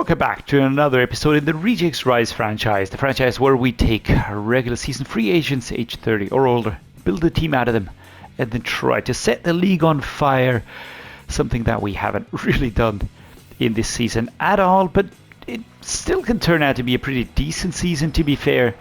Welcome back to another episode in the Rejects Rise franchise, the franchise where we take regular season free agents age 30 or older, build a team out of them, and then try to set the league on fire. Something that we haven't really done in this season at all, but it still can turn out to be a pretty decent season, to be fair.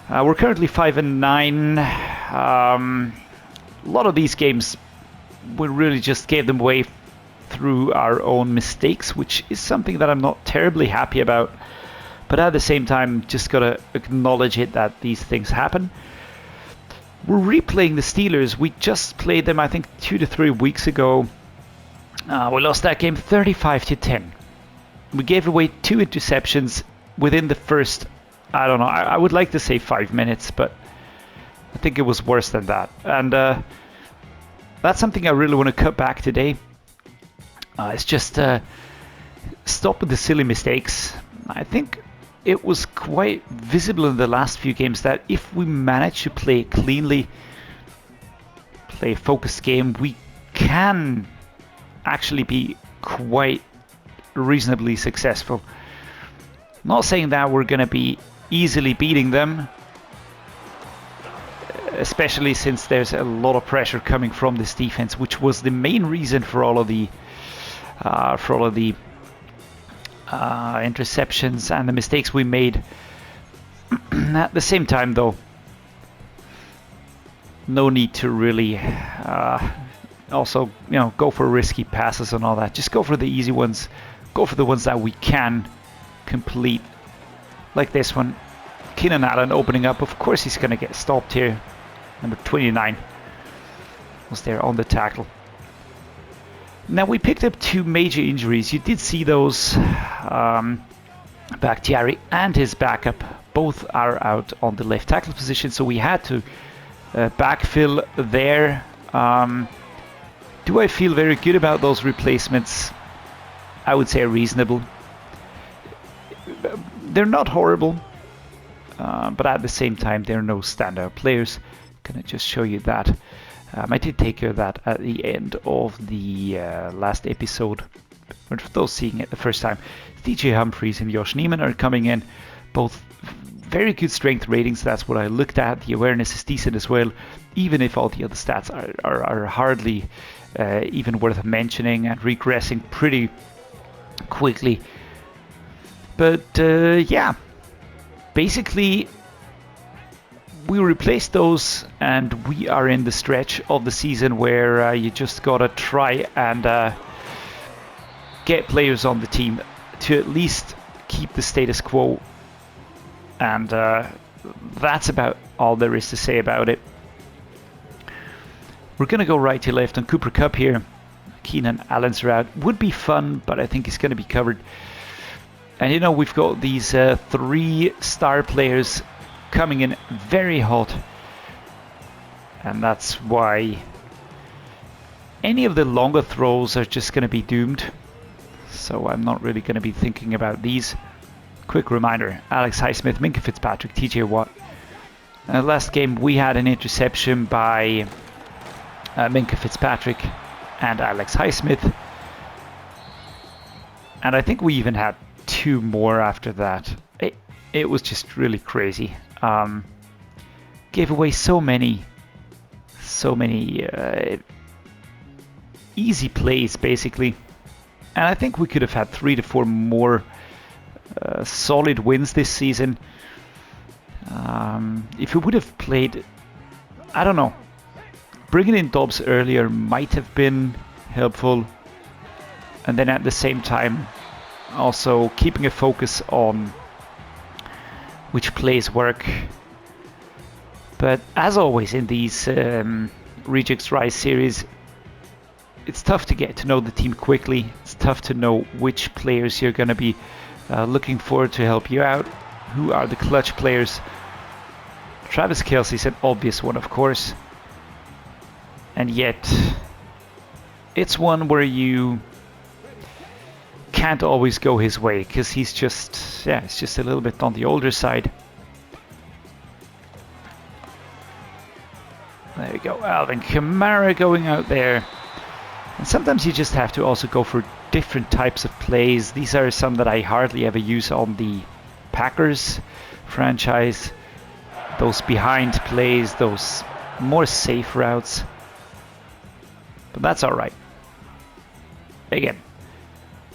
We're currently 5-9. A lot of these games, we really just gave them away through our own mistakes, which is something that I'm not terribly happy about. But at the same time, just gotta acknowledge it that these things happen. We're replaying the Steelers. We just played them, I think, 2 to 3 weeks ago. We lost that game 35-10. We gave away 2 interceptions within the first, I don't know, I would like to say 5 minutes, but I think it was worse than that. And that's something I really want to cut back today. It's just stop with the silly mistakes. I think it was quite visible in the last few games that if we manage to play cleanly, play a focused game, we can actually be quite reasonably successful. Not saying that we're going to be easily beating them, especially since there's a lot of pressure coming from this defense, which was the main reason for all of the interceptions and the mistakes we made. At the same time, though, no need to really also, go for risky passes and all that. Just go for the easy ones. Go for the ones that we can complete, like this one. Keenan Allen opening up. Of course, he's going to get stopped here. Number 29 was there on the tackle. Now, we picked up 2 major injuries. You did see those. Bakhtiari and his backup both are out on the left tackle position, so we had to backfill there. Do I feel very good about those replacements? I would say reasonable. They're not horrible, but at the same time, they're no standout players. Gonna just show you that. I did take care of that at the end of the last episode. But for those seeing it the first time, DJ Humphries and Josh Neiman are coming in. Both very good strength ratings. That's what I looked at. The awareness is decent as well, even if all the other stats are hardly even worth mentioning and regressing pretty quickly. But yeah, basically, we replaced those, and we are in the stretch of the season where you just gotta try and get players on the team to at least keep the status quo. And that's about all there is to say about it. We're gonna go right to left on Cooper Kupp here. Keenan Allen's route would be fun, but I think it's gonna be covered. And we've got these 3 star players coming in very hot, and that's why any of the longer throws are just going to be doomed, so I'm not really going to be thinking about these. Quick reminder: Alex Highsmith, Minkah Fitzpatrick, TJ Watt. Last game we had an interception by Minkah Fitzpatrick and Alex Highsmith, and I think we even had 2 more after that. It was just really crazy. Gave away so many easy plays, basically. And I think we could have had 3 to 4 more solid wins this season. If we would have played, I don't know, bringing in Dobbs earlier might have been helpful. And then at the same time, also keeping a focus on which plays work. But as always in these Rejects Rise series, it's tough to get to know the team quickly. It's tough to know which players you're going to be looking for to help you out. Who are the clutch players? Travis Kelce's an obvious one, of course. And yet, it's one where you can't always go his way, because he's just, it's just a little bit on the older side. There we go, Alvin Kamara going out there. And sometimes you just have to also go for different types of plays. These are some that I hardly ever use on the Packers franchise. Those behind plays, those more safe routes. But that's all right. Again,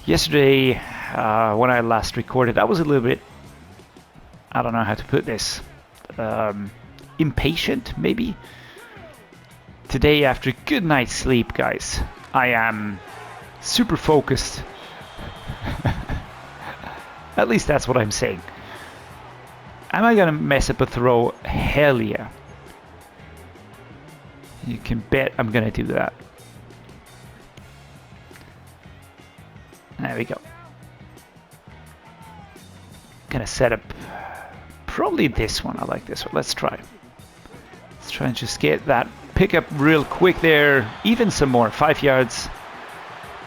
yesterday when I last recorded, I was a little bit, I don't know how to put this, impatient maybe. Today, after a good night's sleep, guys, I am super focused. At least that's what I'm saying. Am I gonna mess up a throw? Hell yeah. You can bet I'm gonna do that. There we go. Gonna set up probably this one. I like this one. Let's try. Let's try and just get that pick up real quick there. Even some more. 5 yards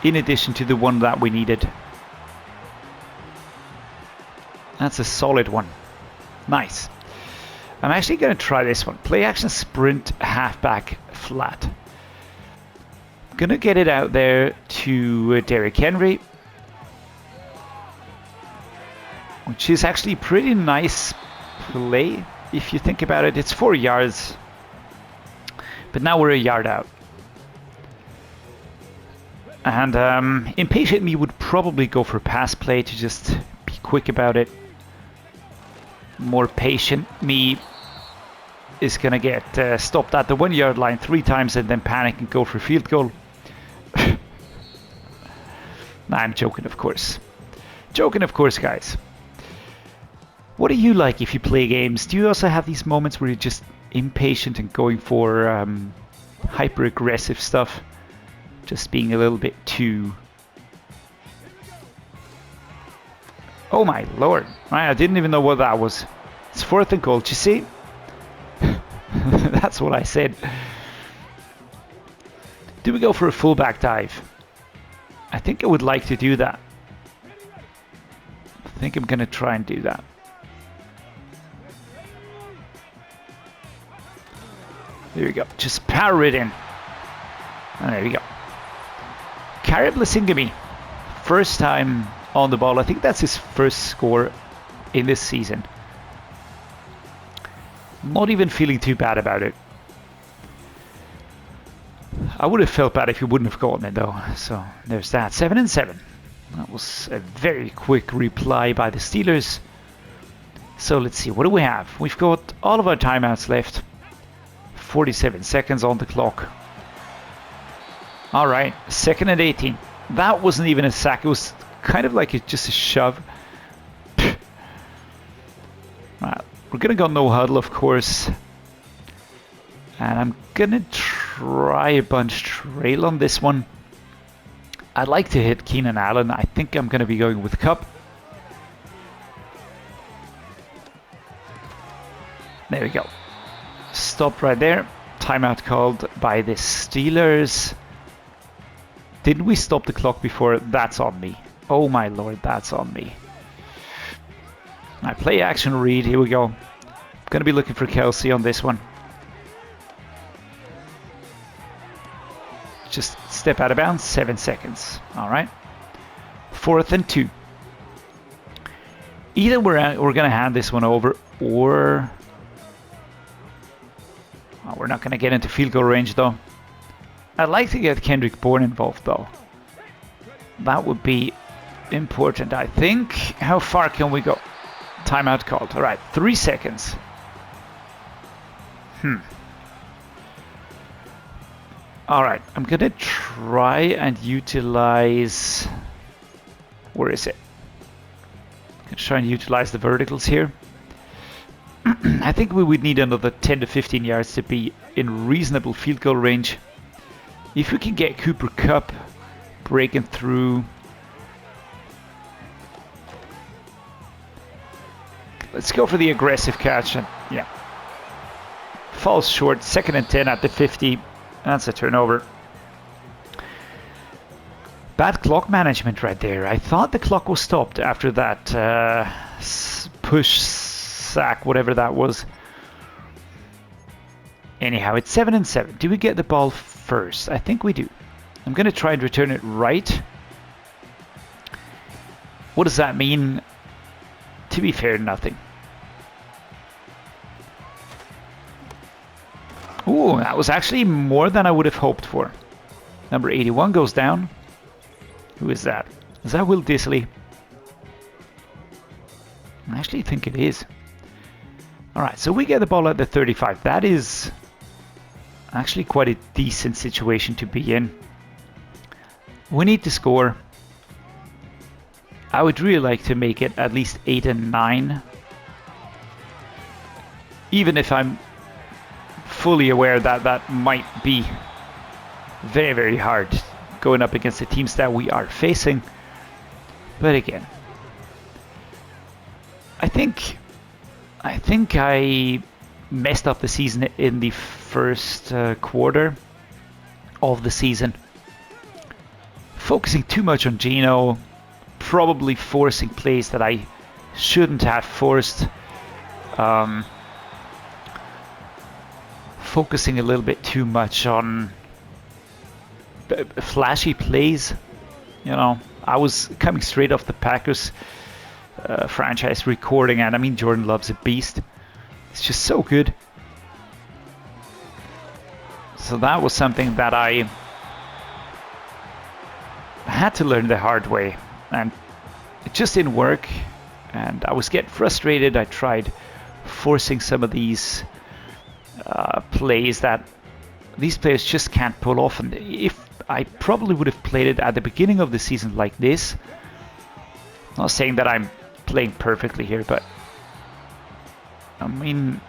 in addition to the one that we needed. That's a solid one. Nice. I'm actually going to try this one. Play action sprint halfback flat. I'm going to get it out there to Derrick Henry, which is actually pretty nice play if you think about it. It's 4 yards, but now we're a yard out. And impatient me would probably go for pass play to just be quick about it. More patient me is gonna get stopped at the 1 yard line 3 times and then panic and go for field goal. Nah, I'm joking, of course. Joking, of course, guys. What do you like if you play games? Do you also have these moments where you're just impatient and going for hyper aggressive stuff? Just being a little bit too... Oh my lord. I didn't even know what that was. It's 4th and goal. Do you see? That's what I said. Do we go for a fullback dive? I think I would like to do that. I think I'm going to try and do that. There we go. Just power it in. And there we go. Karib Lasingami. First time on the ball. I think that's his first score in this season. Not even feeling too bad about it. I would have felt bad if he wouldn't have gotten it though. So there's that. 7-7. That was a very quick reply by the Steelers. So let's see. What do we have? We've got all of our timeouts left. 47 seconds on the clock. Alright. 2nd and 18. That wasn't even a sack. It was kind of like just a shove. Right, we're gonna go no huddle, of course, and I'm gonna try a bunch trail on this one. I'd like to hit Keenan Allen. I think I'm gonna be going with Cup. There we go. Stop right there. Timeout called by the Steelers. Didn't we stop the clock before? That's on me. Oh my lord, that's on me. I play action read. Here we go. I'm going to be looking for Kelsey on this one. Just step out of bounds. 7 seconds. All right. 4th and 2. Either we're going to hand this one over, or we're not going to get into field goal range though. I'd like to get Kendrick Bourne involved though. That would be important, I think. How far can we go? Timeout called. All right, 3 seconds. All right, I'm gonna try and utilize. Where is it? I'm gonna try and utilize the verticals here. I think we would need another 10 to 15 yards to be in reasonable field goal range. If we can get Cooper Kupp breaking through. Let's go for the aggressive catch. And yeah. Falls short. 2nd and 10 at the 50. That's a turnover. Bad clock management right there. I thought the clock was stopped after that push sack, whatever that was. Anyhow, it's 7-7. Do we get the ball first? I think we do. I'm going to try and return it right. What does that mean? To be fair, nothing. Ooh, that was actually more than I would have hoped for. Number 81 goes down. Who is that? Is that Will Disley? I actually think it is. Alright, so we get the ball at the 35. That is actually quite a decent situation to be in. We need to score. I would really like to make it at least 8 and 9. Even if I'm fully aware that that might be very, very hard going up against the teams that we are facing. But again, I think I messed up the season in the first quarter of the season. Focusing too much on Gino, probably forcing plays that I shouldn't have forced. Focusing a little bit too much on flashy plays. You know, I was coming straight off the Packers franchise recording, and I mean, Jordan Love's a beast. It's just so good. So that was something that I had to learn the hard way, and it just didn't work, and I was getting frustrated. I tried forcing some of these plays that these players just can't pull off, and if I probably would have played it at the beginning of the season like this, not saying that I'm playing perfectly here, but I mean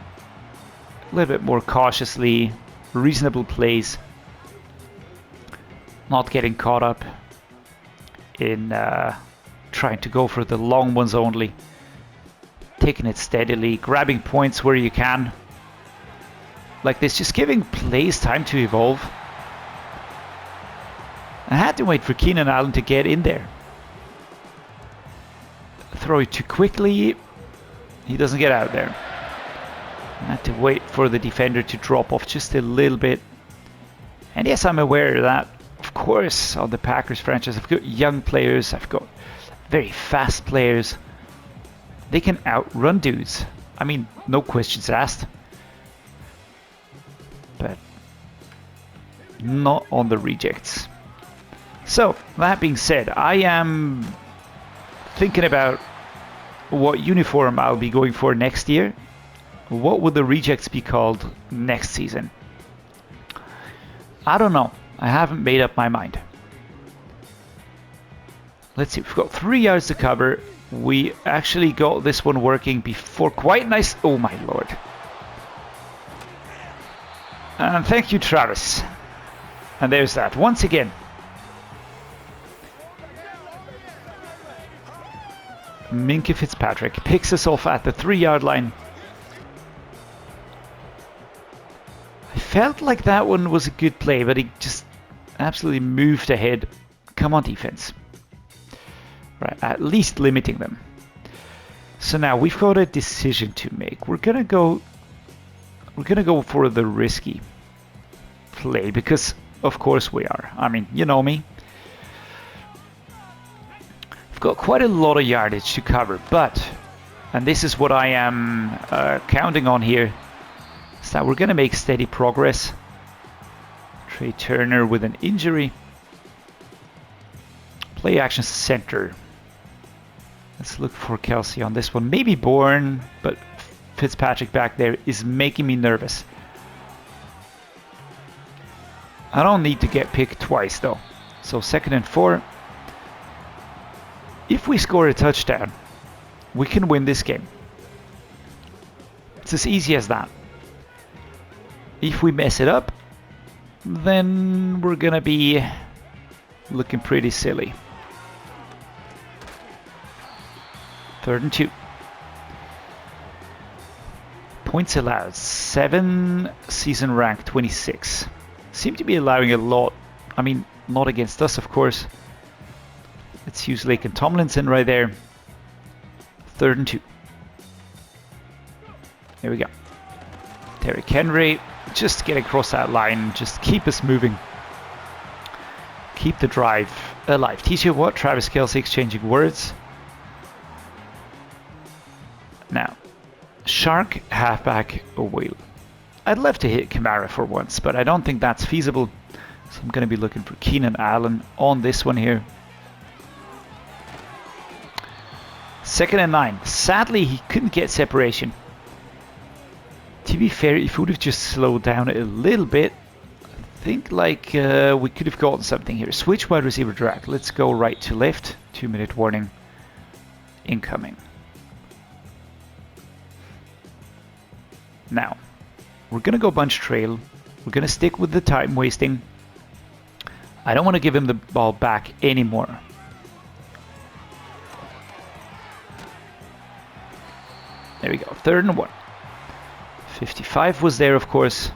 a little bit more cautiously, reasonable plays, not getting caught up in trying to go for the long ones only, taking it steadily, grabbing points where you can, like this, just giving plays time to evolve. I had to wait for Keenan Allen to get in there. Throw it too quickly, he doesn't get out there. I had to wait for the defender to drop off just a little bit. And yes, I'm aware that, of course, on the Packers franchise, I've got young players, I've got very fast players. They can outrun dudes. I mean, no questions asked. But not on the rejects. So, that being said, I am thinking about what uniform I'll be going for next year. What would the rejects be called next season? I don't know. I haven't made up my mind. Let's see, we've got 3 yards to cover. We actually got this one working before. Quite nice. Oh my lord. And thank you, Travis. And there's that. Once again, Minkah Fitzpatrick picks us off at the 3-yard line. I felt like that one was a good play, but he just absolutely moved ahead. Come on, defense. Right, at least limiting them. So now we've got a decision to make. We're gonna go for the risky play because, of course, we are. I mean, you know me. I've got quite a lot of yardage to cover, but, and this is what I am counting on here, is that we're gonna make steady progress. Trey Turner with an injury. Play action center. Let's look for Kelsey on this one. Maybe Bourne, but Fitzpatrick back there is making me nervous. I don't need to get picked twice though. So 2nd and 4. If we score a touchdown, we can win this game. It's as easy as that. If we mess it up, then we're gonna be looking pretty silly. 3rd and 2. Points allowed, 7, season rank 26. Seem to be allowing a lot. I mean, not against us, of course. Let's use Laken Tomlinson right there. 3rd and 2. There we go. Derrick Henry, just get across that line, just keep us moving. Keep the drive alive. TJ Watt, Travis Kelce exchanging words. Now, Shark, halfback, or whale. I'd love to hit Kamara for once, but I don't think that's feasible. So I'm going to be looking for Keenan Allen on this one here. 2nd and 9. Sadly, he couldn't get separation. To be fair, if he would have just slowed down a little bit, I think like we could have gotten something here. Switch wide receiver drag. Let's go right to left. 2-minute warning. Incoming. Now, we're going to go bunch trail. We're going to stick with the time wasting. I don't want to give him the ball back anymore. There we go. 3rd and 1. 55 was there, of course.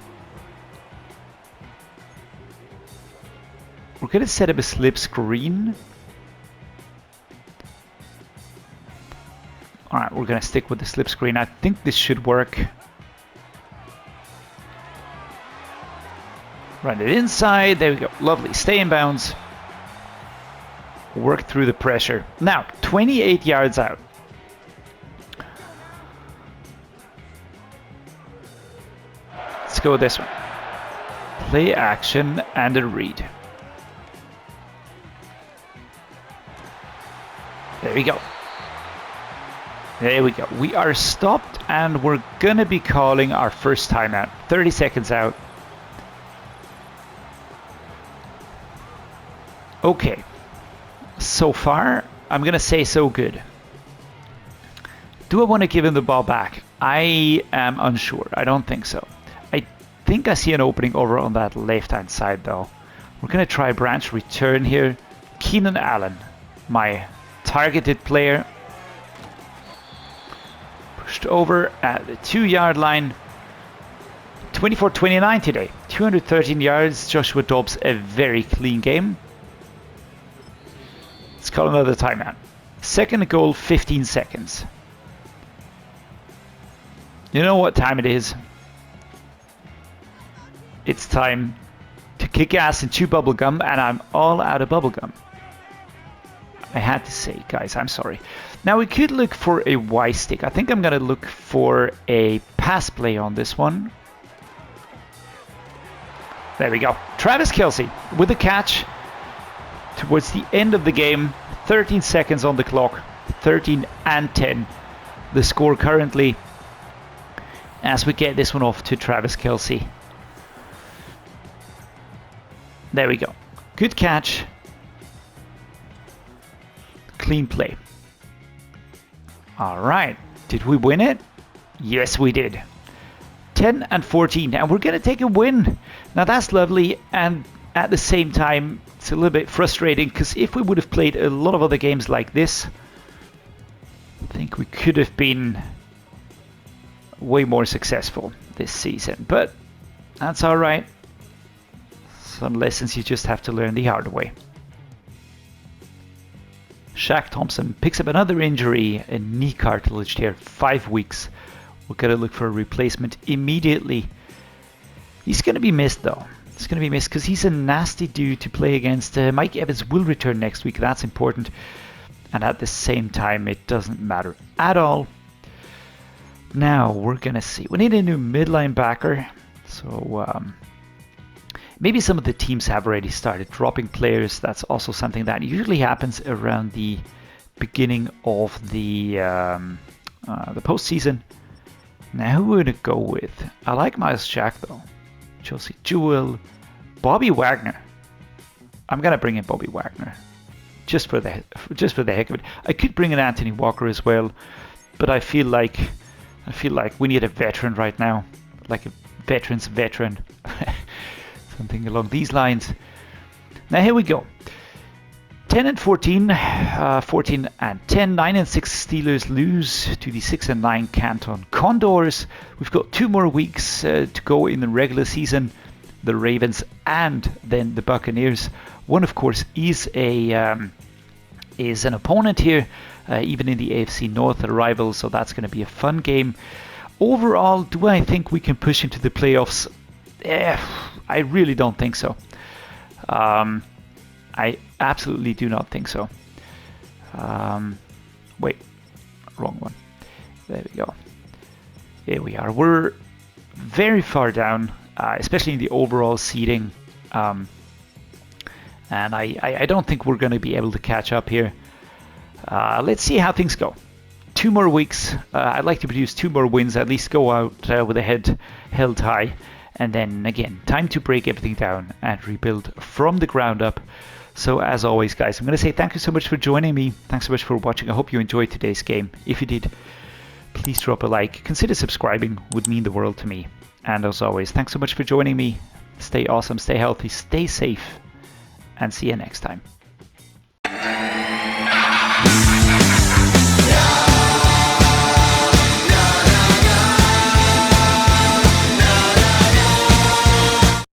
We're going to set up a slip screen. Alright, we're going to stick with the slip screen. I think this should work. Run it inside. There we go. Lovely. Stay in bounds. Work through the pressure. Now, 28 yards out. Let's go with this one. Play action and a read. There we go. There we go. We are stopped and we're going to be calling our first timeout. 30 seconds out. Okay. So far, I'm going to say so good. Do I want to give him the ball back? I am unsure. I don't think so. I think I see an opening over on that left-hand side, though. We're going to try branch return here. Keenan Allen, my targeted player. Pushed over at the 2-yard line. 24-29 today. 213 yards. Joshua Dobbs, a very clean game. Let's call another timeout. 2nd goal, 15 seconds. You know what time it is? It's time to kick ass and chew bubblegum, and I'm all out of bubblegum. I had to say, guys, I'm sorry. Now we could look for a Y stick. I think I'm going to look for a pass play on this one. There we go. Travis Kelce with a catch towards the end of the game. 13 seconds on the clock. 13 and 10. The score currently as we get this one off to Travis Kelce. There we go. Good catch. Clean play. All right. Did we win it? Yes, we did. 10 and 14. And we're going to take a win. Now that's lovely. And at the same time, it's a little bit frustrating because if we would have played a lot of other games like this, I think we could have been way more successful this season. But that's all right. Some lessons you just have to learn the hard way. Shaq Thompson picks up another injury, a knee cartilage tear, 5 weeks. We're going to look for a replacement immediately. He's going to be missed though. He's going to be missed because he's a nasty dude to play against. Mike Evans will return next week. That's important. And at the same time, it doesn't matter at all. Now we're going to see. We need a new midline backer. So maybe some of the teams have already started dropping players. That's also something that usually happens around the beginning of the postseason. Now who would it go with? I like Miles Jack though. Chelsea Duel, Bobby Wagner. I'm gonna bring in Bobby Wagner, just for the heck of it. I could bring in Anthony Walker as well, but I feel like we need a veteran right now, like a veteran's veteran, something along these lines. Now here we go. 10 and 14, 14 and 10, 9 and 6 Steelers lose to the 6 and 9 Canton Condors. We've got 2 more weeks to go in the regular season. The Ravens and then the Buccaneers. One, of course, is an opponent here, even in the AFC North, a rival. So that's going to be a fun game. Overall, do I think we can push into the playoffs? I really don't think so. I absolutely do not think so. Wait, wrong one. There we go. Here we are. We're very far down, especially in the overall seeding. And I don't think we're going to be able to catch up here. Let's see how things go. 2 more weeks. I'd like to produce 2 more wins, at least go out with a head held high. And then again, time to break everything down and rebuild from the ground up. So as always, guys, I'm going to say thank you so much for joining me. Thanks so much for watching. I hope you enjoyed today's game. If you did, please drop a like. Consider subscribing. Would mean the world to me. And as always, thanks so much for joining me. Stay awesome, stay healthy, stay safe, and see you next time.